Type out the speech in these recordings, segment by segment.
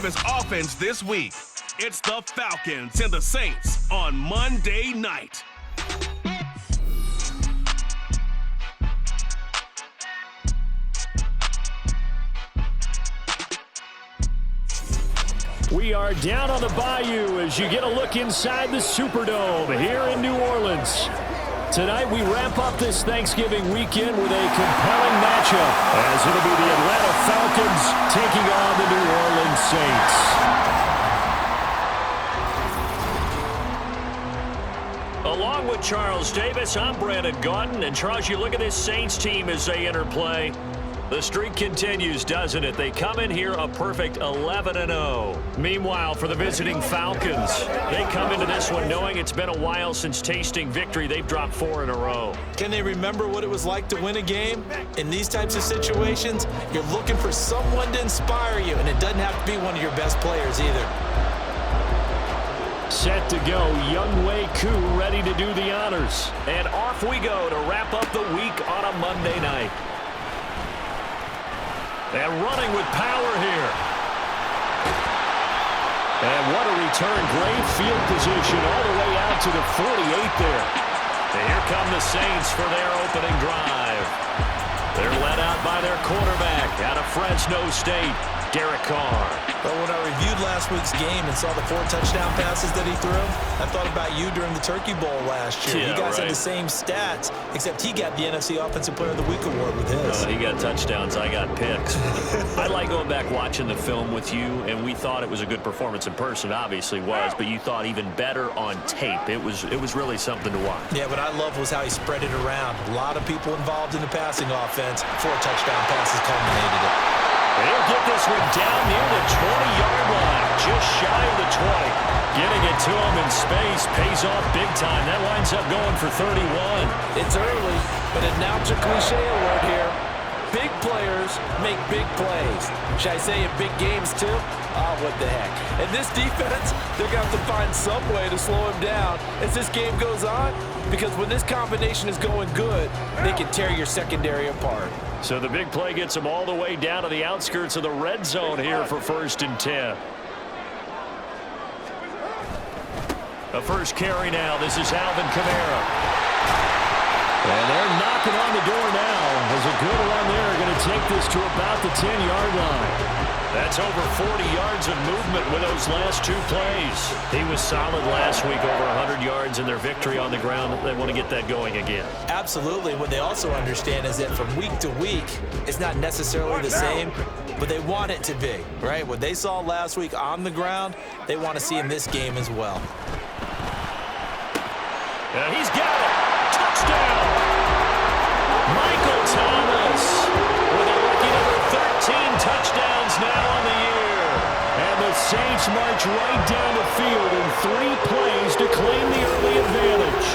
of his offense this week. It's the Falcons and the Saints on Monday night. We are down on the bayou as you get a look inside the Superdome here in New Orleans. Tonight we wrap up this Thanksgiving weekend with a compelling matchup as it'll be the Atlanta Falcons taking on the New Orleans Saints. Along with Charles Davis, I'm Brandon Gaudin, and Charles, you look at this Saints team as they enter play. The streak continues, doesn't it? They come in here a perfect 11-0. Meanwhile, for the visiting Falcons, they come into this one knowing it's been a while since tasting victory. They've dropped 4 in a row. Can they remember what it was like to win a game? In these types of situations, you're looking for someone to inspire you, and it doesn't have to be one of your best players either. Set to go, Younghoe Koo ready to do the honors. And off we go to wrap up the week on a Monday night. And running with power here. And what a return. Great field position all the way out to the 48 there. And here come the Saints for their opening drive. They're led out by their quarterback out of Fresno State, Derek Carr. But when I reviewed last week's game and saw the 4 touchdown passes that he threw, I thought about you during the Turkey Bowl last year. Yeah, you guys right. had the same stats, except he got the NFC Offensive Player of the Week award with his. He got touchdowns, I got picks. I like going back watching the film with you, and we thought it was a good performance in person. Obviously was, but you thought even better on tape. It was really something to watch. Yeah, what I loved was how he spread it around. A lot of people involved in the passing offense. 4 touchdown passes culminated it. They'll get this one down near the 20-yard line, just shy of the 20. Getting it to him in space pays off big time. That winds up going for 31. It's early, but now it's a cliche word here. Big players make big plays. Should I say in big games too? Oh, what the heck. And this defense, they're going to have to find some way to slow him down as this game goes on, because when this combination is going good, they can tear your secondary apart. So the big play gets him all the way down to the outskirts of the red zone here for 1st and 10. The first carry now. This is Alvin Kamara. And they're knocking on the door now. As a good run there, going to take this to about the 10-yard line. That's over 40 yards of movement with those last 2 plays. He was solid last week, over 100 yards in their victory on the ground. They want to get that going again. Absolutely. What they also understand is that from week to week, it's not necessarily the same, but they want it to be, right? What they saw last week on the ground, they want to see in this game as well. He's got it. Touchdown. Michael Thomas with a lucky number 13 touchdowns now on the year. And the Saints march right down the field in 3 plays to claim the early advantage.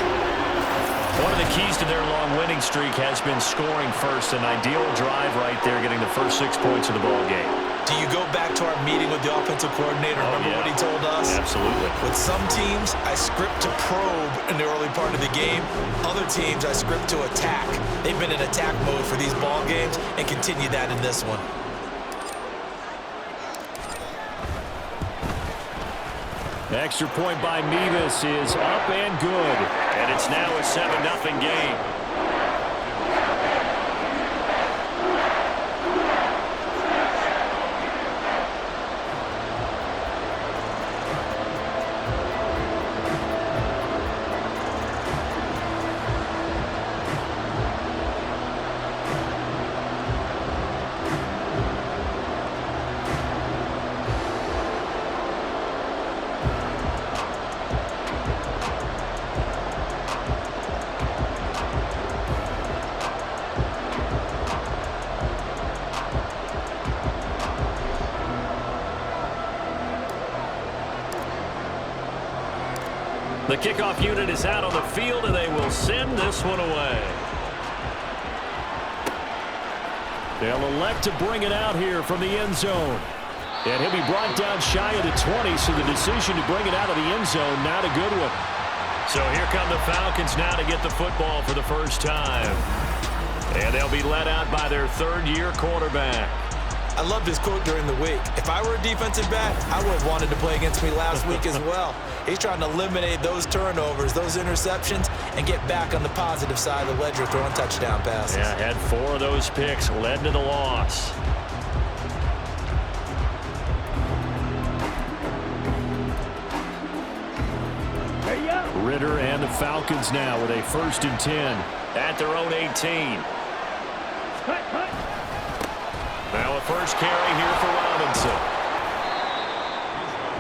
One of the keys to their long winning streak has been scoring first. An ideal drive right there, getting the first 6 points of the ball game. Do you go back to our meeting with the offensive coordinator? Remember what he told us? Absolutely. With some teams, I script to probe in the early part of the game. Other teams, I script to attack. They've been in attack mode for these ball games and continue that in this one. Extra point by Mevis is up and good. And it's now a 7-0 game. The kickoff unit is out on the field, and they will send this one away. They'll elect to bring it out here from the end zone. And he'll be brought down shy of the 20, so the decision to bring it out of the end zone, not a good one. So here come the Falcons now to get the football for the first time. And they'll be led out by their 3rd-year quarterback. I loved his quote during the week. If I were a defensive back, I would have wanted to play against me last week as well. He's trying to eliminate those turnovers, those interceptions, and get back on the positive side of the ledger throwing touchdown passes. Yeah, had 4 of those picks, led to the loss. Ritter and the Falcons now with a 1st and 10 at their own 18. Now a first carry here for Robinson.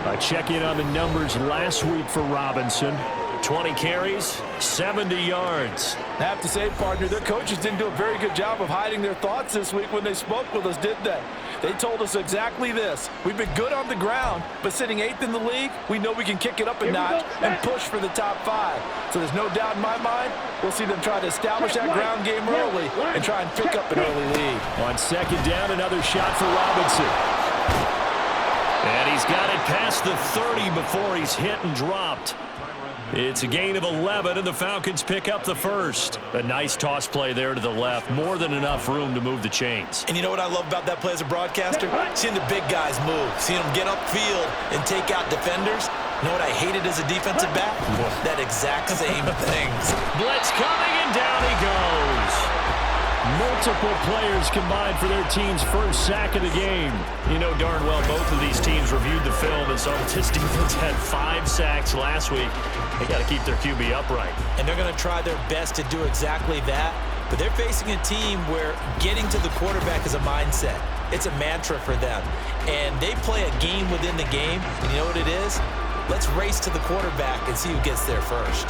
A check-in on the numbers last week for Robinson. 20 carries, 70 yards. I have to say, partner, their coaches didn't do a very good job of hiding their thoughts this week when they spoke with us, did they? They told us exactly this. We've been good on the ground, but sitting 8th in the league, we know we can kick it up a notch and push for the top 5. So there's no doubt in my mind, we'll see them try to establish that ground game early and try and pick up an early lead. On 2nd down, another shot for Robinson. And he's got it past the 30 before he's hit and dropped. It's a gain of 11, and the Falcons pick up the 1st. A nice toss play there to the left. More than enough room to move the chains. And you know what I love about that play as a broadcaster? Seeing the big guys move. Seeing them get upfield and take out defenders. You know what I hated as a defensive back? That exact same thing. Blitz coming, and down he goes. Multiple players combined for their team's 1st sack of the game. You know darn well both of these teams reviewed the film and saw this defense had 5 sacks last week. They got to keep their QB upright. And they're going to try their best to do exactly that. But they're facing a team where getting to the quarterback is a mindset. It's a mantra for them. And they play a game within the game. And you know what it is? Let's race to the quarterback and see who gets there first.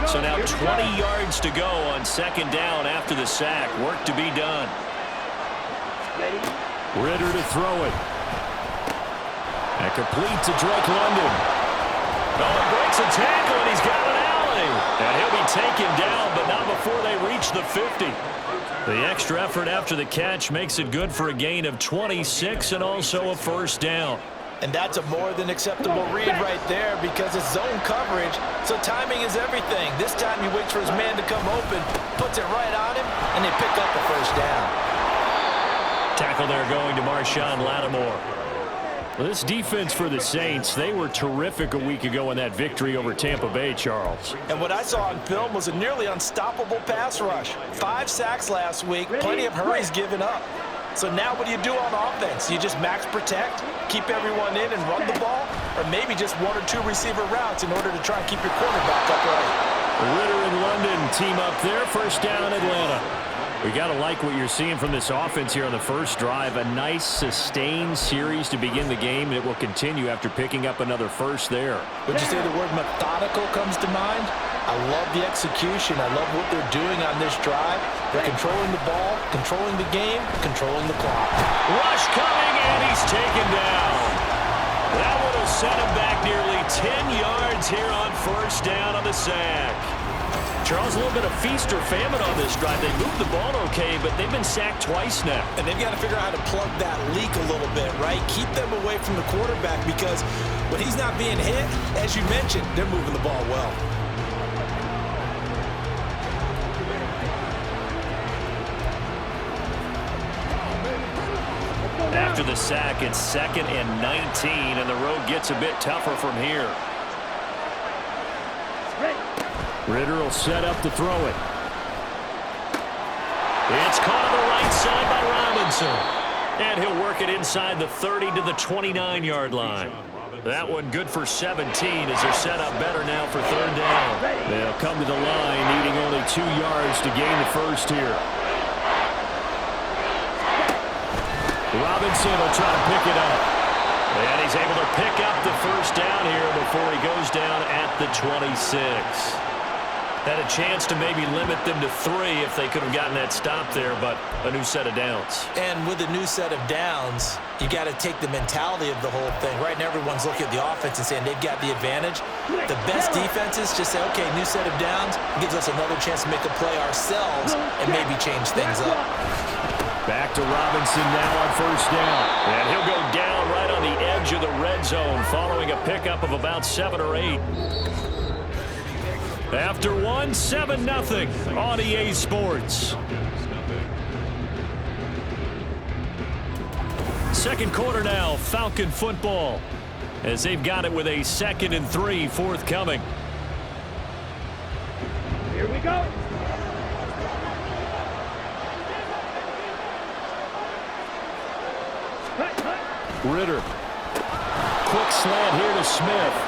So now 20 yards to go on 2nd down after the sack. Work to be done. Ritter to throw it. And complete to Drake London. Oh, it breaks a tackle, and he's got an alley. And he'll be taken down, but not before they reach the 50. The extra effort after the catch makes it good for a gain of 26 and also a 1st down. And that's a more than acceptable read right there because it's zone coverage, so timing is everything. This time he waits for his man to come open, puts it right on him, and they pick up the 1st down. Tackle there going to Marshawn Lattimore. Well, this defense for the Saints, they were terrific a week ago in that victory over Tampa Bay, Charles. And what I saw on film was a nearly unstoppable pass rush. 5 sacks last week, plenty of hurries given up. So now what do you do on offense? You just max protect, keep everyone in and run the ball, or maybe just 1 or 2 receiver routes in order to try and keep your quarterback upright. Ritter and London team up there. 1st down, Atlanta. We got to like what you're seeing from this offense here on the 1st drive. A nice sustained series to begin the game. It will continue after picking up another 1st there. Would you say the word methodical comes to mind? I love the execution. I love what they're doing on this drive. They're controlling the ball, controlling the game, controlling the clock. Rush coming, and he's taken down. That would have set him back nearly 10 yards here on 1st down on the sack. Charles, a little bit of feast or famine on this drive. They moved the ball okay, but they've been sacked twice now. And they've got to figure out how to plug that leak a little bit, right? Keep them away from the quarterback because when he's not being hit, as you mentioned, they're moving the ball well. After the sack, it's 2nd and 19, and the road gets a bit tougher from here. Ritter will set up to throw it. It's caught on the right side by Robinson. And he'll work it inside the 30 to the 29-yard line. That one good for 17 as they're set up better now for 3rd down. They'll come to the line needing only 2 yards to gain the 1st here. Robinson will try to pick it up. And he's able to pick up the 1st down here before he goes down at the 26. Had a chance to maybe limit them to 3 if they could have gotten that stop there, but a new set of downs. And with a new set of downs, you got to take the mentality of the whole thing. Right now, everyone's looking at the offense and saying they've got the advantage. The best defenses just say, okay, new set of downs gives us another chance to make a play ourselves and maybe change things up. Back to Robinson now on 1st down. And he'll go down right on the edge of the red zone following a pickup of about 7 or 8. After 1, 7-0 on EA Sports. Second quarter now, Falcon football, as they've got it with a 2nd and 3 forthcoming. Here we go. Ritter. Quick slant here to Smith.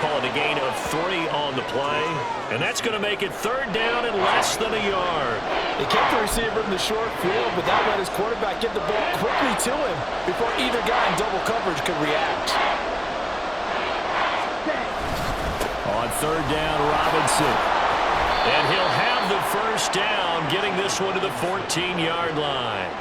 Call it a gain of 3 on the play. And that's going to make it 3rd down and less than a yard. He kept the receiver in the short field, but that let his quarterback get the ball quickly to him before either guy in double coverage could react. On 3rd down, Robinson. And he'll have the 1st down, getting this one to the 14-yard line.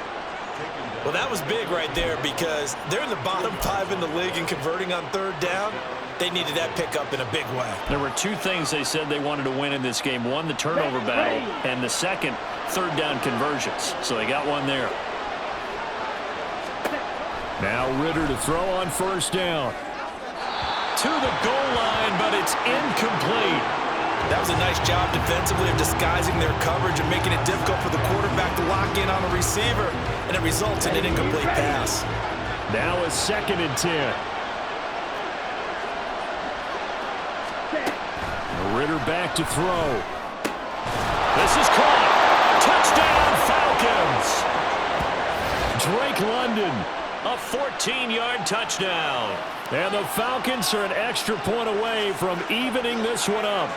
Well, that was big right there because they're in the bottom 5 in the league and converting on 3rd down. They needed that pickup in a big way. There were 2 things they said they wanted to win in this game. One, the turnover battle, and the second, 3rd down conversions. So they got one there. Now Ritter to throw on 1st down. To the goal line, but it's incomplete. That was a nice job defensively of disguising their coverage and making it difficult for the quarterback to lock in on a receiver, and it results in an incomplete pass. Now a 2nd and 10. Ritter back to throw. This is caught. Touchdown, Falcons. Drake London, a 14-yard touchdown. And the Falcons are an extra point away from evening this one up.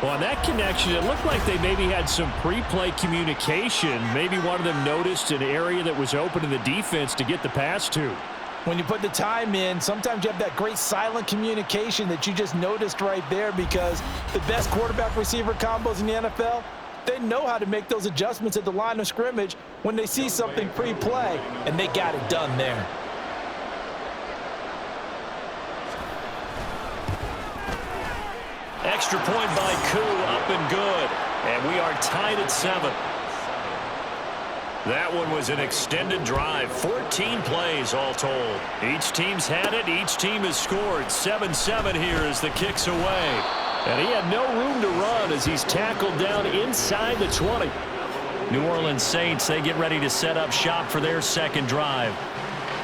Well, on that connection, it looked like they maybe had some pre-play communication. Maybe one of them noticed an area that was open in the defense to get the pass to. When you put the time in, sometimes you have that great silent communication that you just noticed right there, because the best quarterback-receiver combos in the NFL, they know how to make those adjustments at the line of scrimmage when they see something pre-play, and they got it done there. Extra point by Koo, up and good. And we are tied at 7. That one was an extended drive, 14 plays all told. Each team's had it, each team has scored. 7-7 here as the kick's away. And he had no room to run as he's tackled down inside the 20. New Orleans Saints, they get ready to set up shop for their 2nd drive.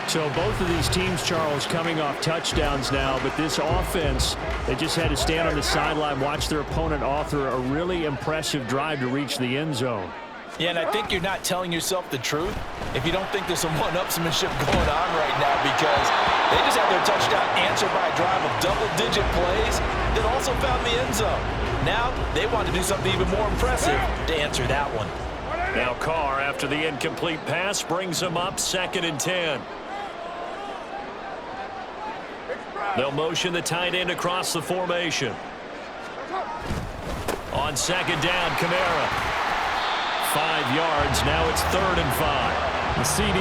So both of these teams, Charles, coming off touchdowns now, but this offense, they just had to stand on the sideline, watch their opponent author a really impressive drive to reach the end zone. Yeah, and I think you're not telling yourself the truth if you don't think there's some one-upsmanship going on right now, because they just had their touchdown answered by a drive of double-digit plays that also found the end zone. Now they want to do something even more impressive to answer that one. Now Carr, after the incomplete pass, brings them up 2nd and 10. They'll motion the tight end across the formation. On 2nd down, Kamara. 5 yards. Now it's 3rd and 5. The CD,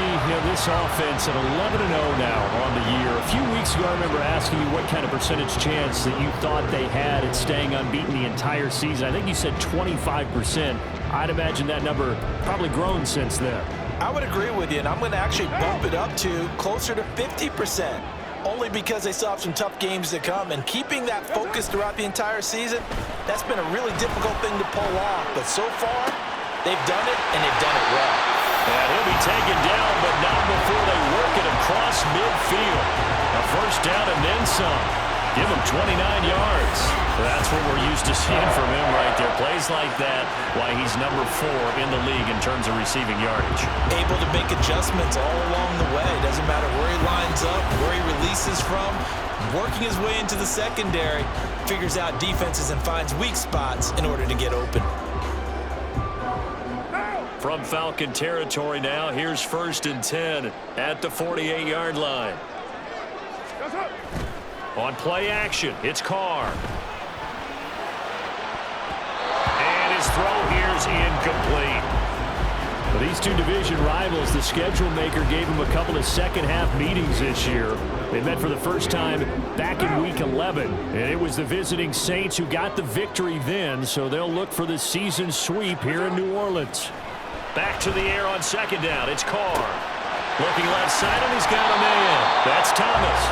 this offense at 11-0 now on the year. A few weeks ago, I remember asking you what kind of percentage chance that you thought they had at staying unbeaten the entire season. I think you said 25%. I'd imagine that number probably grown since then. I would agree with you, and I'm going to actually bump it up to closer to 50%. Only because they still have some tough games to come, and keeping that focus throughout the entire season, that's been a really difficult thing to pull off. But so far, they've done it, and they've done it well. And he'll be taken down, but not before they work it across midfield. A 1st down and then some. Give him 29 yards. That's what we're used to seeing from him right there. Plays like that, why he's number 4 in the league in terms of receiving yardage. Able to make adjustments all along the way. Doesn't matter where he lines up, where he releases from. Working his way into the secondary, figures out defenses and finds weak spots in order to get open. From Falcon territory now, here's 1st and 10 at the 48-yard line. On play action, it's Carr. And his throw here's incomplete. Well, these two division rivals, the schedule maker gave them a couple of second-half meetings this year. They met for the first time back in Week 11, and it was the visiting Saints who got the victory then, so they'll look for the season sweep here in New Orleans. Back to the air on 2nd down, it's Carr. Looking left side, and he's got a man. That's Thomas.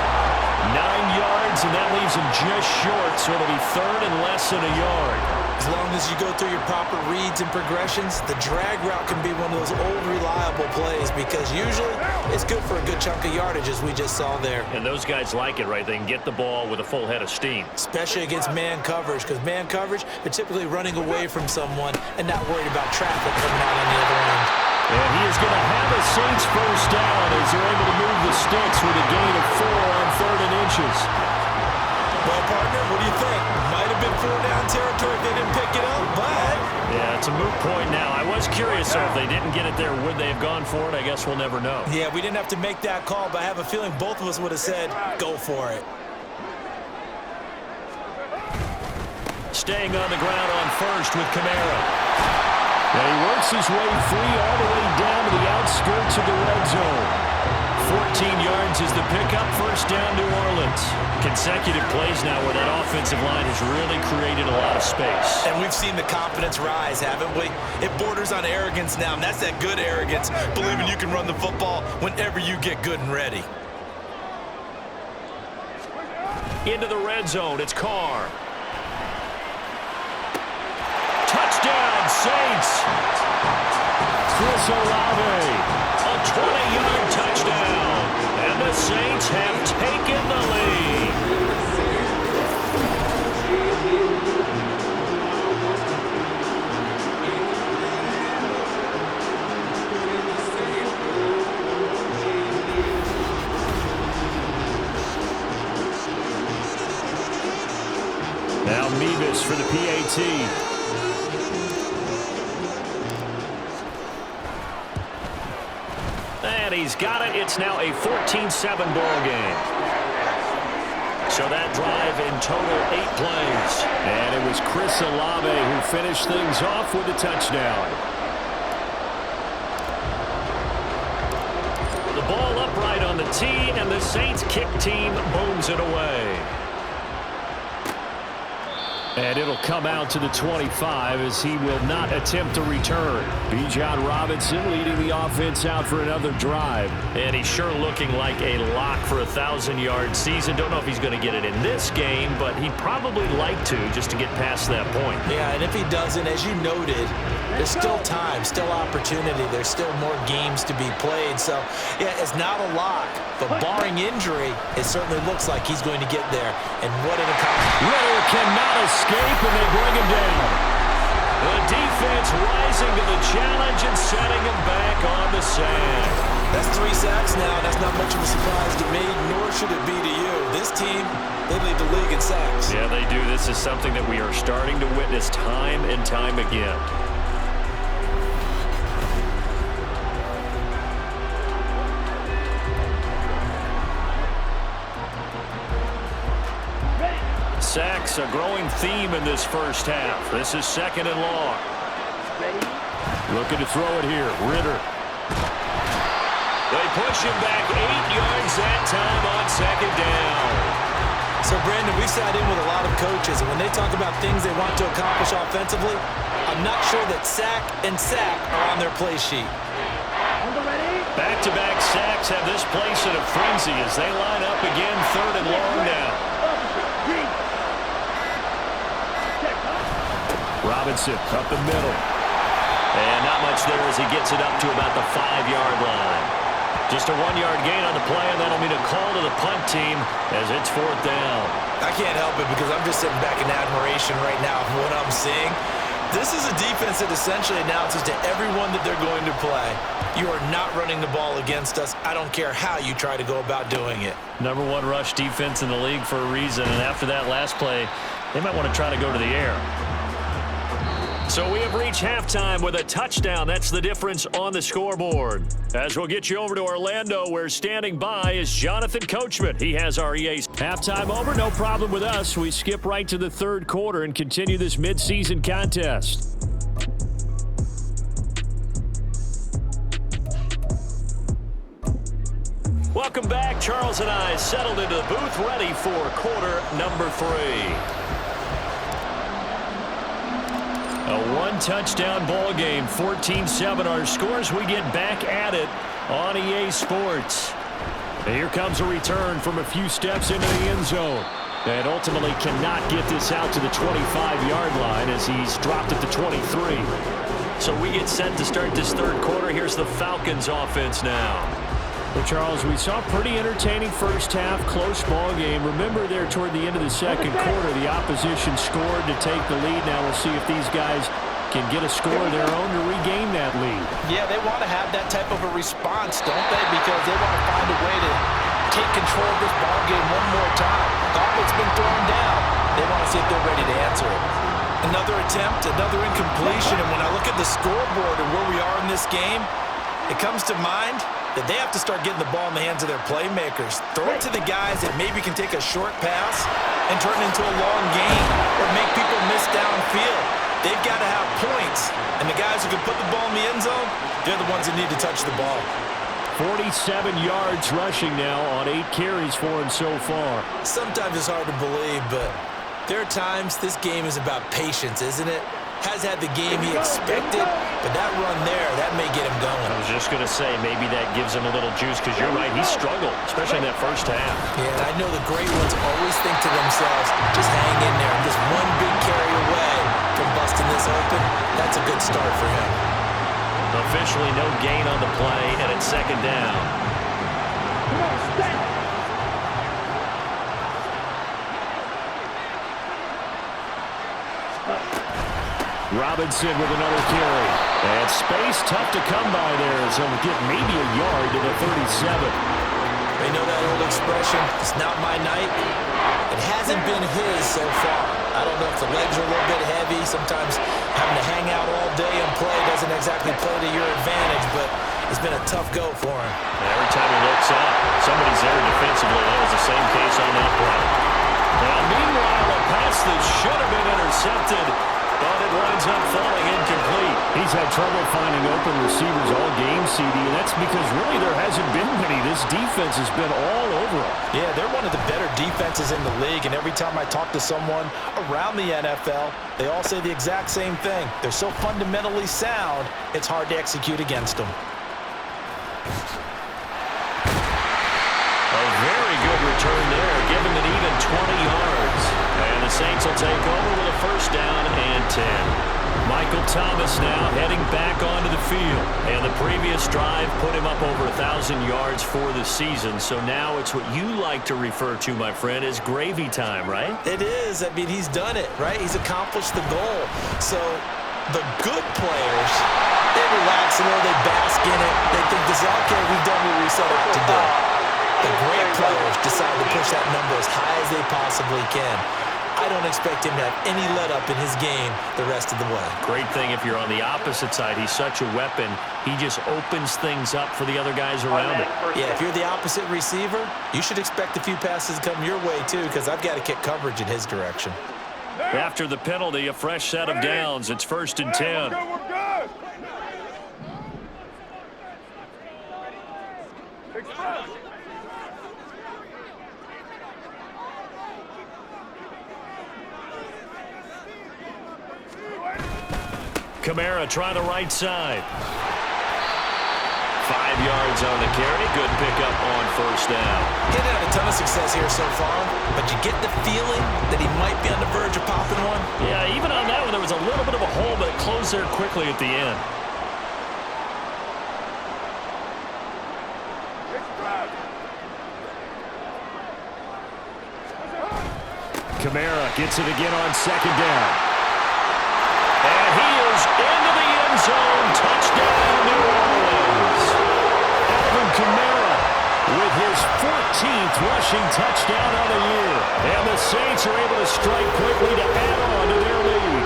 9 yards, and that leaves falls in just short, so it'll be third and less than a yard. As long as you go through your proper reads and progressions, the drag route can be one of those old reliable plays because usually it's good for a good chunk of yardage as we just saw there. And those guys like it, right? They can get the ball with a full head of steam. Especially against man coverage, because man coverage, they're typically running away from someone and not worried about traffic coming out on the other end. And he is going to have a Saints first down as they're able to move the sticks with a gain of 4 on 3rd and inches. Well, partner, what do you think? Might have been 4-down territory if they didn't pick it up, but... Yeah, it's a moot point now. I was curious, so if they didn't get it there, would they have gone for it? I guess we'll never know. Yeah, we didn't have to make that call, but I have a feeling both of us would have said, go for it. Staying on the ground on first with Kamara. And he works his way free all the way down to the outskirts of the red zone. 14 yards is the pickup, first down New Orleans. Consecutive plays now where that offensive line has really created a lot of space. And we've seen the confidence rise, haven't we? It borders on arrogance now, and that's that good arrogance, believing you can run the football whenever you get good and ready. Into the red zone, it's Carr. Touchdown, Saints! Chris Olave, a 20-yard touchdown, and the Saints have taken the lead. Now Mevis for the PAT. And he's got it. It's now a 14-7 ball game. So that drive in total 8 plays. And it was Chris Olave who finished things off with a touchdown. The ball upright on the tee, and the Saints kick team booms it away. And it'll come out to the 25 as he will not attempt to return. Bijan Robinson leading the offense out for another drive. And he's sure looking like a lock for a 1,000-yard season. Don't know if he's going to get it in this game, but he'd probably like to just to get past that point. Yeah, and if he doesn't, as you noted, there's still time, still opportunity. There's still more games to be played. So, yeah, it's not a lock, but barring injury, it certainly looks like he's going to get there. And what an accomplishment. Ritter cannot escape, and they bring him down. The defense rising to the challenge and setting him back on the sand. That's 3 sacks now. That's not much of a surprise to me, nor should it be to you. This team, they lead the league in sacks. Yeah, they do. This is something that we are starting to witness time and time again. Sacks, a growing theme in this first half. This is 2nd and long. Looking to throw it here. Ritter. They push him back 8 yards that time on 2nd down. So, Brandon, we sat in with a lot of coaches, and when they talk about things they want to accomplish offensively, I'm not sure that sack and sack are on their play sheet. Back-to-back sacks have this place in a frenzy as they line up again 3rd and long now. Robinson up the middle. And not much there as he gets it up to about the 5-yard line. Just a 1-yard gain on the play, and that'll mean a call to the punt team as it's 4th down. I can't help it because I'm just sitting back in admiration right now of what I'm seeing. This is a defense that essentially announces to everyone that they're going to play, you are not running the ball against us. I don't care how you try to go about doing it. #1 rush defense in the league for a reason, and after that last play, they might want to try to go to the air. So we have reached halftime with a touchdown. That's the difference on the scoreboard. As we'll get you over to Orlando, where standing by is Jonathan Coachman. He has our EA's halftime over. No problem with us. We skip right to the 3rd quarter and continue this midseason contest. Welcome back. Charles and I settled into the booth ready for quarter number 3. A 1-touchdown ball game, 14-7 our scores. We get back at it on EA Sports. And here comes a return from a few steps into the end zone. And ultimately cannot get this out to the 25-yard line as he's dropped at the 23. So we get set to start this third quarter. Here's the Falcons offense now. Well, Charles, we saw a pretty entertaining first half, close ball game. Remember there toward the end of the second quarter, the opposition scored to take the lead. Now we'll see if these guys can get a score of their own to regain that lead. Yeah, they want to have that type of a response, don't they? Because they want to find a way to take control of this ball game one more time. Gauntlet's been thrown down. They want to see if they're ready to answer it. Another attempt, another incompletion, and when I look at the scoreboard and where we are in this game, it comes to mind that they have to start getting the ball in the hands of their playmakers. Throw it to the guys that maybe can take a short pass and turn it into a long game or make people miss downfield. They've got to have points, and the guys who can put the ball in the end zone, they're the ones that need to touch the ball. 47 yards rushing now on 8 carries for him so far. Sometimes it's hard to believe, but there are times this game is about patience, isn't it? Has had the game he expected, but that run there, that may get him going. I was just going to say, maybe that gives him a little juice, because you're right, he struggled, especially in that first half. Yeah, and I know the great ones always think to themselves, just hang in there. Just one big carry away from busting this open. That's a good start for him. Officially no gain on the play, and it's second down. Come on, stay. Robinson with another carry. And space tough to come by there as he'll get maybe a yard to the 37. They know that old expression, it's not my night. It hasn't been his so far. I don't know if the legs are a little bit heavy. Sometimes having to hang out all day and play doesn't exactly play to your advantage, but it's been a tough go for him. Every time he looks up, somebody's there defensively. That was the same case on that play. Now, meanwhile, a pass that should have been intercepted, but it winds up falling incomplete. He's had trouble finding open receivers all game, CD, and that's because really there hasn't been many. This defense has been all over him. Yeah, they're one of the better defenses in the league, and every time I talk to someone around the NFL, they all say the exact same thing. They're so fundamentally sound, it's hard to execute against them. A very good return there, giving an even 20 yards. And the Saints will take over with a first down and 10. Michael Thomas now heading back onto the field. And the previous drive put him up over 1,000 yards for the season. So now it's what you like to refer to, my friend, as gravy time, right? It is. I mean, he's done it, right? He's accomplished the goal. So the good players, they relax a little, they bask in it. They think this is, okay, we've done what we set out to do. The great players decide to push that number as high as they possibly can. I don't expect him to have any let-up in his game the rest of the way. Great thing if you're on the opposite side. He's such a weapon. He just opens things up for the other guys around him. Yeah, if you're the opposite receiver, you should expect a few passes to come your way, too, because I've got to kick coverage in his direction. After the penalty, a fresh set of downs. It's 1st and 10. We're good. Express. Kamara trying the right side. 5 yards on the carry. Good pickup on first down. He didn't have a ton of success here so far, but you get the feeling that he might be on the verge of popping one. Yeah, even on that one, there was a little bit of a hole, but it closed there quickly at the end. Kamara gets it again on second down. And he is into the end zone. Touchdown, New Orleans. Alvin Kamara with his 14th rushing touchdown of the year. And the Saints are able to strike quickly to add on to their lead.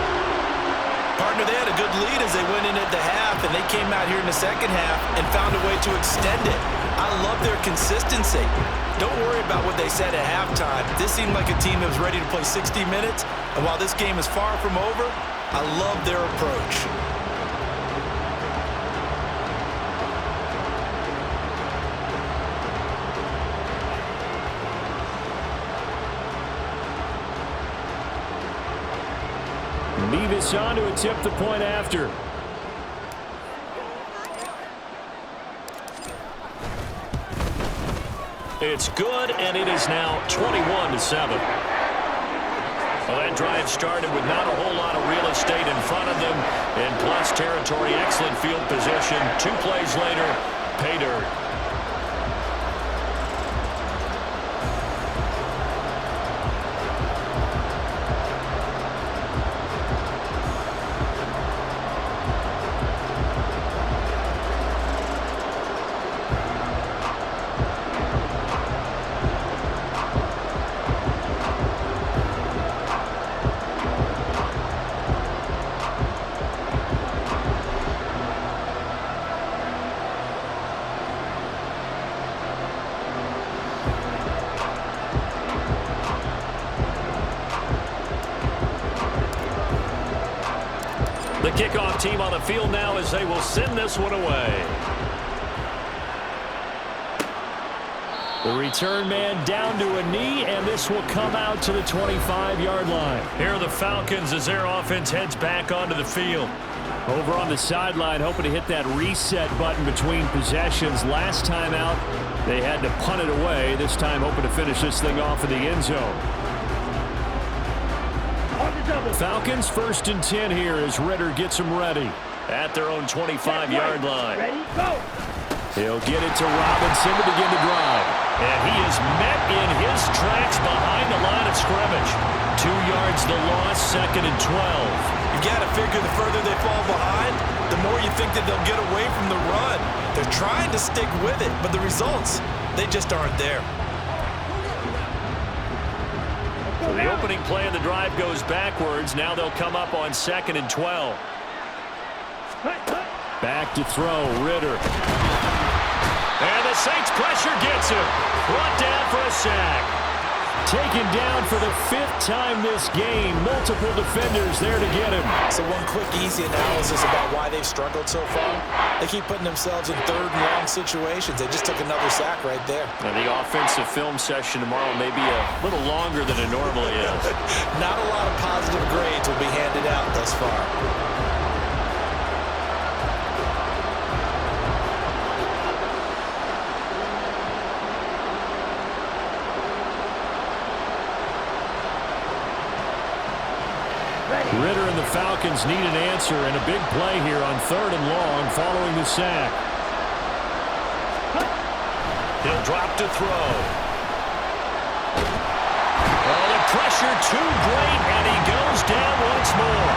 Partner, they had a good lead as they went in at the half, and they came out here in the second half and found a way to extend it. I love their consistency. Don't worry about what they said at halftime. This seemed like a team that was ready to play 60 minutes, and while this game is far from over, I love their approach. Nevis on to attempt the point after. It's good, and it is now 21-7. Well, that drive started with not a whole lot of real estate in front of them. In plus territory, excellent field position. 2 plays later, pay dirt. The kickoff team on the field now as they will send this one away. The return man down to a knee, and this will come out to the 25-yard line. Here are the Falcons as their offense heads back onto the field. Over on the sideline, hoping to hit that reset button between possessions. Last time out, they had to punt it away. This time, hoping to finish this thing off in the end zone. Falcons 1st and 10 here as Ritter gets them ready at their own 25-yard line. Ready, go. He'll get it to Robinson to begin the drive. And he is met in his tracks behind the line of scrimmage. 2 yards the loss, 2nd and 12. You've got to figure the further they fall behind, the more you think that they'll get away from the run. They're trying to stick with it, but the results, they just aren't there. So the opening play of the drive goes backwards. Now they'll come up on 2nd and 12. Back to throw, Ritter. And the Saints pressure gets him. Brought down for a sack. Taken down for the 5th time this game. Multiple defenders there to get him. So one quick, easy analysis about why they've struggled so far. They keep putting themselves in 3rd and long situations. They just took another sack right there. Now the offensive film session tomorrow may be a little longer than it normally is. Not a lot of positive grades will be handed out thus far. Ritter and the Falcons need an answer, and a big play here on 3rd and long following the sack. He'll drop to throw. Oh, the pressure too great, and he goes down once more.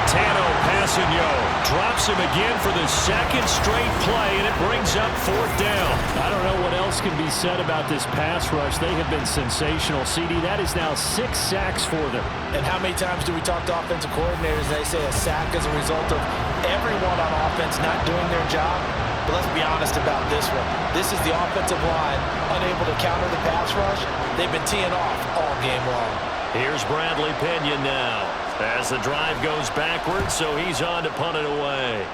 Tano Passanio drops him again for the 2nd straight play, and it brings up 4th down. I don't know what else can be said about this pass rush. They have been sensational. CD, that is now 6 sacks for them. And how many times do we talk to offensive coordinators? They say a sack is a result of everyone on offense not doing their job. But let's be honest about this one. This is the offensive line unable to counter the pass rush. They've been teeing off all game long. Here's Bradley Pinion now as the drive goes backwards, so he's on to punt it away.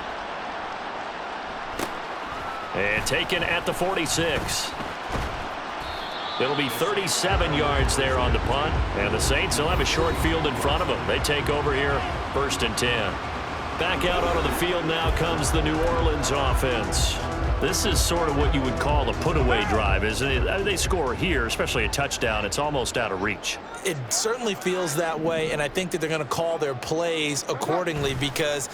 And taken at the 46. It'll be 37 yards there on the punt, and the Saints will have a short field in front of them. They take over here, 1st and 10. Back out onto the field now comes the New Orleans offense. This is sort of what you would call a put-away drive, isn't it? They score here, especially a touchdown. It's almost out of reach. It certainly feels that way, and I think that they're going to call their plays accordingly, because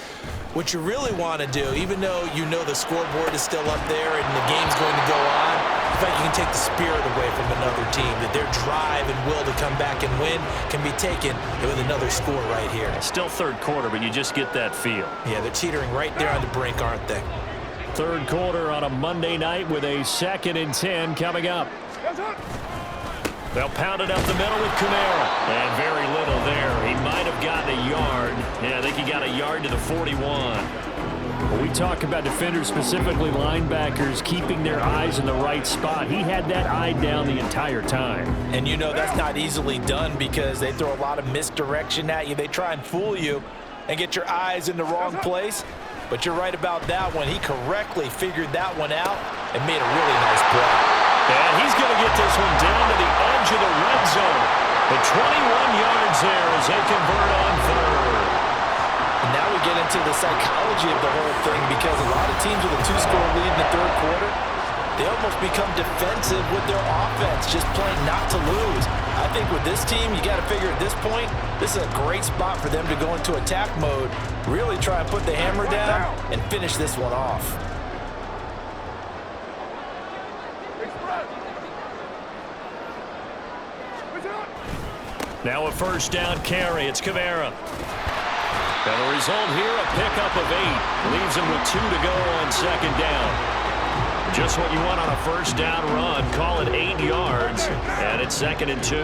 what you really want to do, even though you know the scoreboard is still up there and the game's going to go on, in fact, you can take the spirit away from another team, that their drive and will to come back and win can be taken with another score right here. Still 3rd quarter, but you just get that feel. Yeah, they're teetering right there on the brink, aren't they? 3rd quarter on a Monday night with a 2nd and 10 coming up. They'll pound it up the middle with Kamara. And very little there. He might have gotten a yard. Yeah, I think he got a yard to the 41. When we talk about defenders, specifically linebackers, keeping their eyes in the right spot, he had that eye down the entire time. And you know that's not easily done because they throw a lot of misdirection at you. They try and fool you and get your eyes in the wrong place. But you're right about that one. He correctly figured that one out and made a really nice play. And he's going to get this one down to the edge of the red zone. The 21 yards there as they convert on 3rd. And now we get into the psychology of the whole thing, because a lot of teams with a 2-score lead in the 3rd quarter, They almost become defensive with their offense, just playing not to lose. I think with this team, you got to figure at this point, this is a great spot for them to go into attack mode, really try and put the hammer down and finish this one off. Now a first down carry. It's Kamara. And the result here, a pickup of 8. Leaves him with 2 to go on second down. Just what you want on a first down run. Call it 8 yards. And it's 2nd and 2.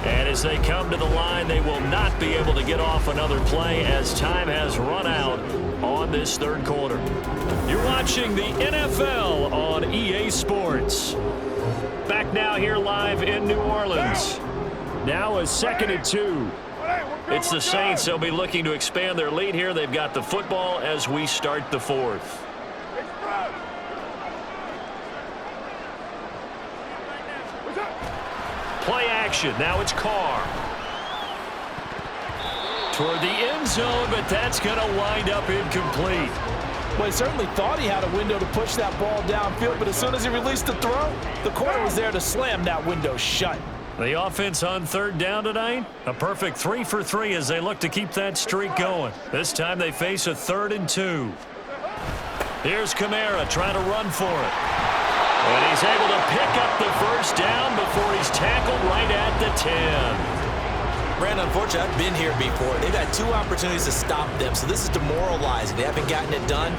And as they come to the line, they will not be able to get off another play as time has run out on this third quarter. You're watching the NFL on EA Sports. Back now here live in New Orleans. Now a 2nd and 2. It's the Saints. They'll be looking to expand their lead here. They've got the football as we start the fourth. Play action. Now it's Carr. Toward the end zone, but that's going to wind up incomplete. Well, he certainly thought he had a window to push that ball downfield, but as soon as he released the throw, the corner was there to slam that window shut. The offense on third down tonight, a perfect 3 for 3 as they look to keep that streak going. This time they face a 3rd and 2. Here's Kamara trying to run for it. And he's able to pick up the first down before he's tackled right at the 10. Brandon, unfortunately, I've been here before. They've had 2 opportunities to stop them, so this is demoralizing. They haven't gotten it done.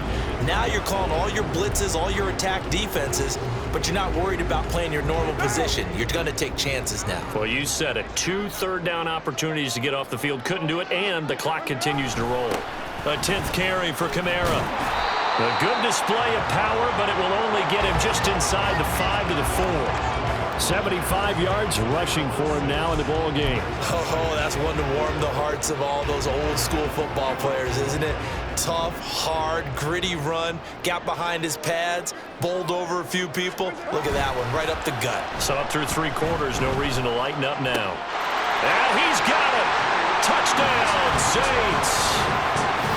Now you're calling all your blitzes, all your attack defenses, but you're not worried about playing your normal position. You're going to take chances now. Well, you said it. 2 third-down opportunities to get off the field. Couldn't do it, and the clock continues to roll. A 10th carry for Kamara. A good display of power, but it will only get him just inside the 5 to the 4. 75 yards rushing for him now in the ball game. Oh, that's one to warm the hearts of all those old-school football players, isn't it? Tough, hard, gritty run, got behind his pads, bowled over a few people. Look at that one, right up the gut. So up through 3 quarters, no reason to lighten up now. And he's got it! Touchdown, Saints!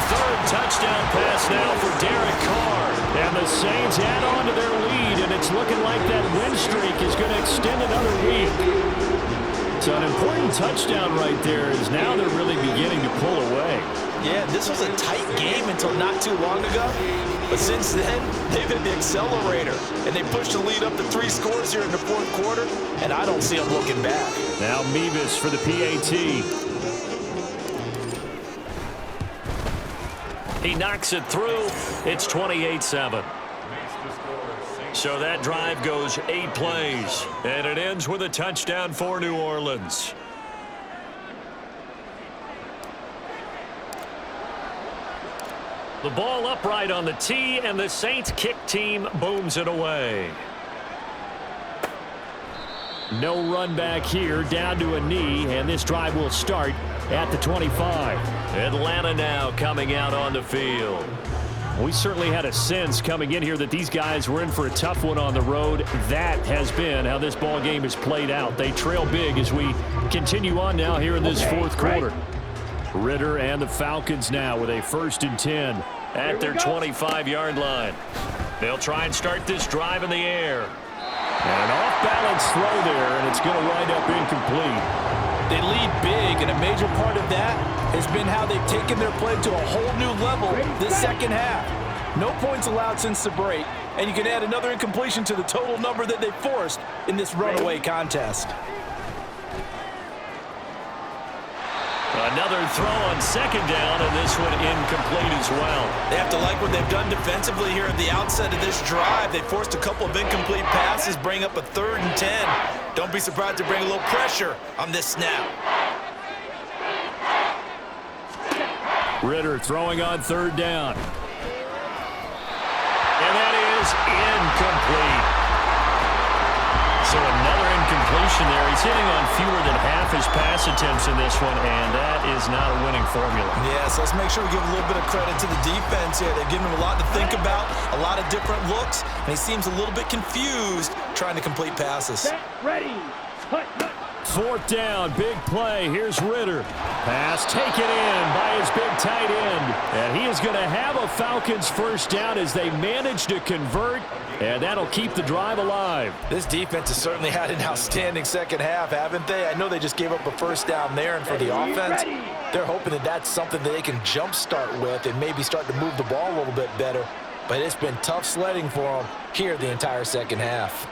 3rd touchdown pass now for Derek Carr. And the Saints add on to their lead, and it's looking like that win streak is going to extend another week. So an important touchdown right there is now they're really beginning to pull away. Yeah, this was a tight game until not too long ago. But since then, they've hit the accelerator. And they pushed the lead up to 3 scores here in the 4th quarter, and I don't see them looking back. Now Mevis for the PAT. He knocks it through. It's 28-7. So that drive goes 8 plays, and it ends with a touchdown for New Orleans. The ball upright on the tee, and the Saints kick team booms it away. No run back here, down to a knee, and this drive will start at the 25. Atlanta now coming out on the field. We certainly had a sense coming in here that these guys were in for a tough one on the road. That has been how this ball game has played out. They trail big as we continue on now here in this 4th quarter. Ritter and the Falcons now with a 1st and 10 at their 25-yard line. They'll try and start this drive in the air. And an off-balance throw there, and it's going to wind up incomplete. They lead big, and a major part of that has been how they've taken their play to a whole new level this second half. No points allowed since the break, and you can add another incompletion to the total number that they forced in this runaway contest. Another throw on 2nd down, and this one incomplete as well. They have to like what they've done defensively here at the outset of this drive. They forced a couple of incomplete passes, bring up a 3rd and 10. Don't be surprised to bring a little pressure on this snap. Ritter throwing on 3rd down. And that is incomplete. So another incompletion there. He's hitting on fewer than half his pass attempts in this one, and that is not a winning formula. Yeah, so let's make sure we give a little bit of credit to the defense here. They've given him a lot to think about, a lot of different looks, and he seems a little bit confused trying to complete passes. Set, ready, cut. 4th down, big play. Here's Ritter. Pass taken in by his big tight end. And he is going to have a Falcons first down as they manage to convert. And that'll keep the drive alive. This defense has certainly had an outstanding second half, haven't they? I know they just gave up a first down there, and for the offense, they're hoping that that's something that they can jumpstart with and maybe start to move the ball a little bit better. But it's been tough sledding for them here the entire second half.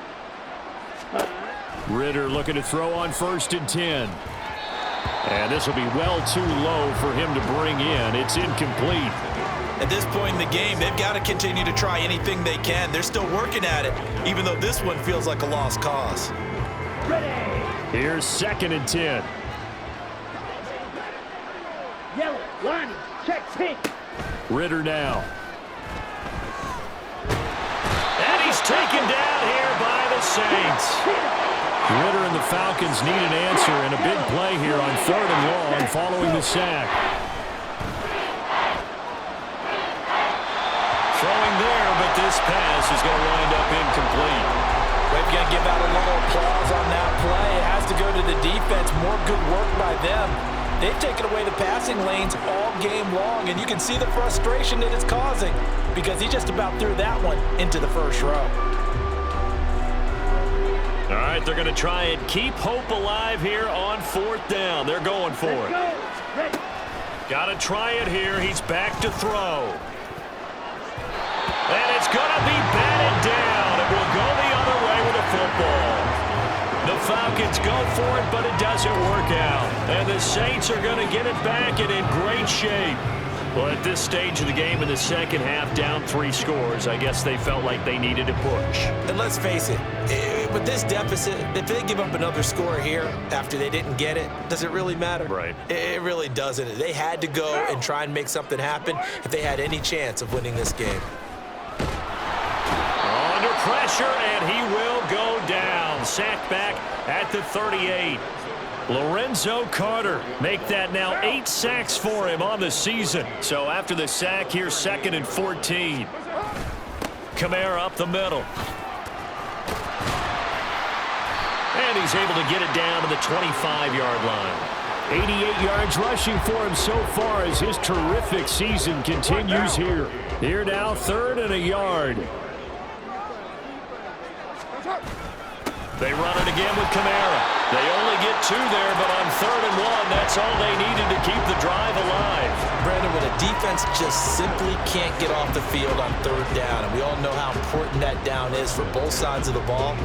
Ritter looking to throw on 1st and 10. And this will be well too low for him to bring in. It's incomplete. At this point in the game, they've got to continue to try anything they can. They're still working at it, even though this one feels like a lost cause. Here's 2nd and 10. Yellow, line, check, pink. Ritter now. And he's taken down here by the Saints. Ritter and the Falcons need an answer and a big play here on 3rd and long following the sack. Throwing there, but this pass is going to wind up incomplete. We've got to give out a little applause on that play. It has to go to the defense. More good work by them. They've taken away the passing lanes all game long, and you can see the frustration that it's causing because he just about threw that one into the first row. All right, they're going to try and keep hope alive here on 4th down. They're going for it. Got to try it here. He's back to throw. And it's going to be batted down. It will go the other way with the football. The Falcons go for it, but it doesn't work out. And the Saints are going to get it back and in great shape. Well, at this stage of the game in the second half, down 3 scores, I guess they felt like they needed to push. And let's face it, with this deficit, if they give up another score here after they didn't get it, does it really matter? Right. It really doesn't. They had to go and try and make something happen if they had any chance of winning this game. Under pressure, and he will go down. Sacked back at the 38. Lorenzo Carter make that now 8 sacks for him on the season. So after the sack, here's 2nd and 14. Kamara up the middle. And he's able to get it down to the 25-yard line. 88 yards rushing for him so far as his terrific season continues here. Here now, 3rd and a yard. They run it again with Kamara. They only get 2 there, but on 3rd and 1, that's all they needed to keep the drive alive. Brandon, when a defense just simply can't get off the field on 3rd down, and we all know how important that down is for both sides of the ball,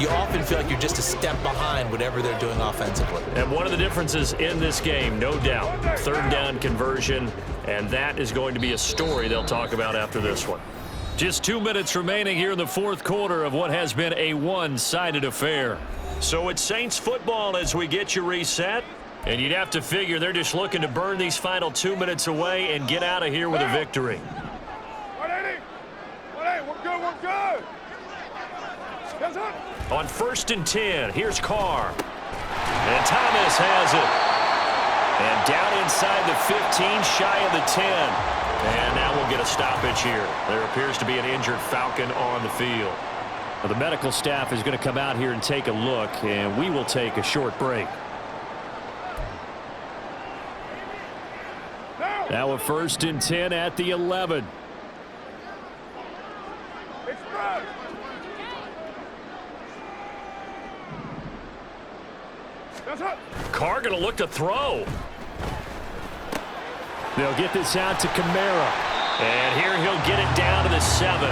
you often feel like you're just a step behind whatever they're doing offensively. And one of the differences in this game, no doubt, 3rd down conversion, and that is going to be a story they'll talk about after this one. Just 2 minutes remaining here in the 4th quarter of what has been a one-sided affair. So it's Saints football as we get you reset. And you'd have to figure they're just looking to burn these final 2 minutes away and get out of here with a victory. 180. 180. We're good. We're good. Yes, sir. On 1st and 10, here's Carr. And Thomas has it. And down inside the 15, shy of the 10. And now we'll get a stoppage here. There appears to be an injured Falcon on the field. Well, the medical staff is going to come out here and take a look, and we will take a short break. Now a 1st and 10 at the 11. Express. Yes, sir. Carr going to look to throw. They'll get this out to Kamara. And here he'll get it down to the 7.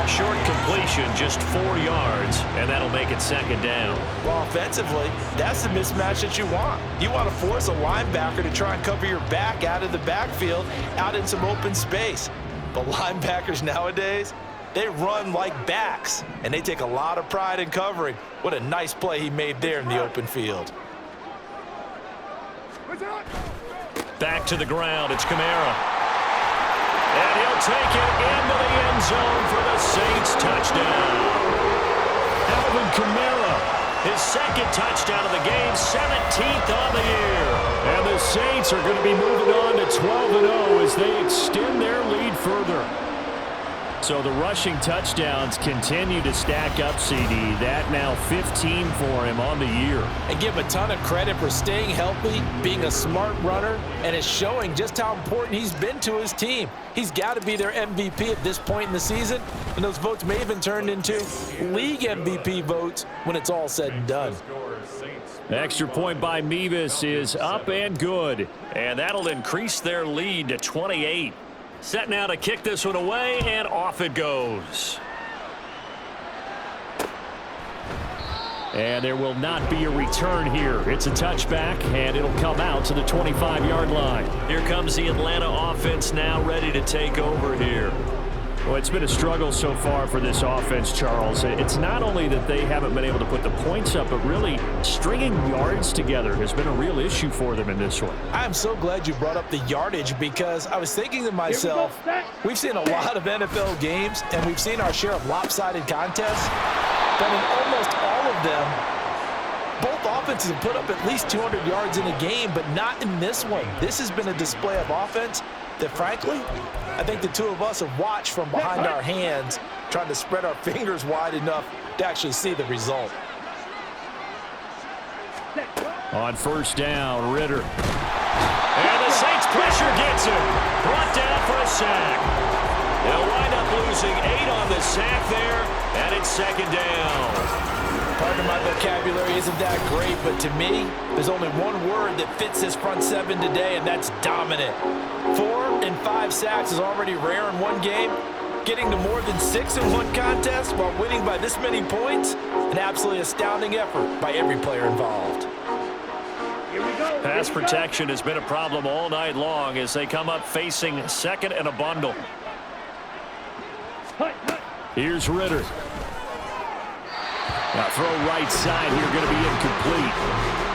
Short completion, just 4 yards, and that'll make it 2nd down. Well, offensively, that's the mismatch that you want. You want to force a linebacker to try and cover your back out of the backfield, out in some open space. But linebackers nowadays, they run like backs, and they take a lot of pride in covering. What a nice play he made there in the open field. Back to the ground, it's Kamara. And he'll take it into the end zone for the Saints touchdown. Alvin Kamara, his 2nd touchdown of the game, 17th on the year. And the Saints are going to be moving on to 12-0 as they extend their lead further. So the rushing touchdowns continue to stack up, CD. That now 15 for him on the year. And give him a ton of credit for staying healthy, being a smart runner, and it's showing just how important he's been to his team. He's got to be their MVP at this point in the season, and those votes may even turn into league MVP votes when it's all said and done. Extra point by Mevis is up and good, and that'll increase their lead to 28. Set now to kick this one away, and off it goes. And there will not be a return here. It's a touchback, and it'll come out to the 25-yard line. Here comes the Atlanta offense now ready to take over here. Well, it's been a struggle so far for this offense, Charles. It's not only that they haven't been able to put the points up, but really stringing yards together has been a real issue for them in this one. I'm so glad you brought up the yardage because I was thinking to myself, we've seen a lot of NFL games, and we've seen our share of lopsided contests, but in almost all of them, both offenses have put up at least 200 yards in a game, but not in this one. This has been a display of offense that, frankly, I think the two of us have watched from behind our hands, trying to spread our fingers wide enough to actually see the result. On first down, Ritter. And the Saints pressure gets him. Brought down for a sack. They'll wind up losing 8 on the sack there, and it's second down. Pardon my vocabulary isn't that great, but to me, there's only one word that fits this front seven today, and that's dominant. 4 and 5 sacks is already rare in one game. Getting to more than 6 in one contest while winning by this many points, an absolutely astounding effort by every player involved. Pass protection has been a problem all night long as they come up facing second and a bundle. Here's Ritter. Now throw right side here, going to be incomplete.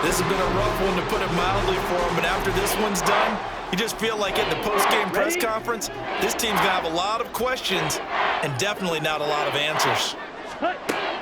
This has been a rough one, to put it mildly, for him, but after this one's done, you just feel like at the post-game press conference, this team's going to have a lot of questions and definitely not a lot of answers.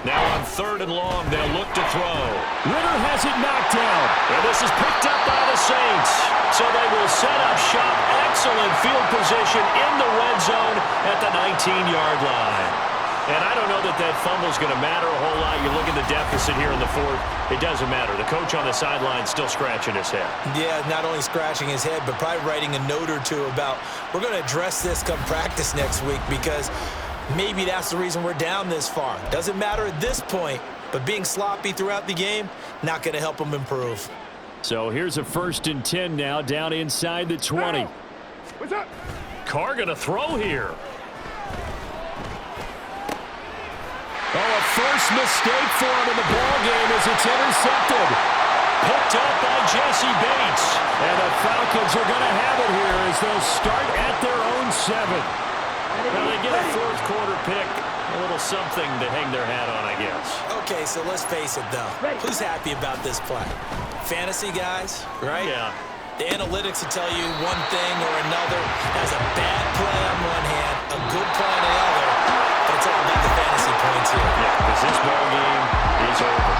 Now on third and long, they'll look to throw. Ritter has it knocked down, and this is picked up by the Saints. So they will set up shop. Excellent field position in the red zone at the 19-yard line. And I don't know that that fumble is going to matter a whole lot. You look at the deficit here in the fourth, it doesn't matter. The coach on the sideline still scratching his head. Yeah, not only scratching his head, but probably writing a note or two about, we're going to address this come practice next week, because maybe that's the reason we're down this far. Doesn't matter at this point, but being sloppy throughout the game, not going to help them improve. So here's a 1st and 10 now, down inside the 20. What's up? Carr going to throw here. Oh, a first mistake for him in the ball game as it's intercepted. Picked up by Jesse Bates. And the Falcons are going to have it here as they'll start at their own 7. Well, they get a fourth quarter pick. A little something to hang their hat on, I guess. Okay, so let's face it, though. Who's happy about this play? Fantasy guys, right? Yeah. The analytics will tell you one thing or another. Has a bad play on one hand, a good play on the other. But it's all about the fantasy points here. Yeah, because this ball game is over.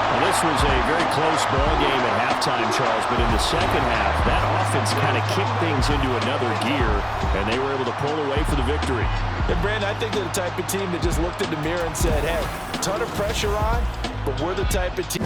Well, this was a very close ball game at halftime, Charles, but in the second half, that offense kind of kicked things into another gear, and they were able to pull away for the victory. And, Brandon, I think they're the type of team that just looked in the mirror and said, hey, ton of pressure on, but we're the type of team.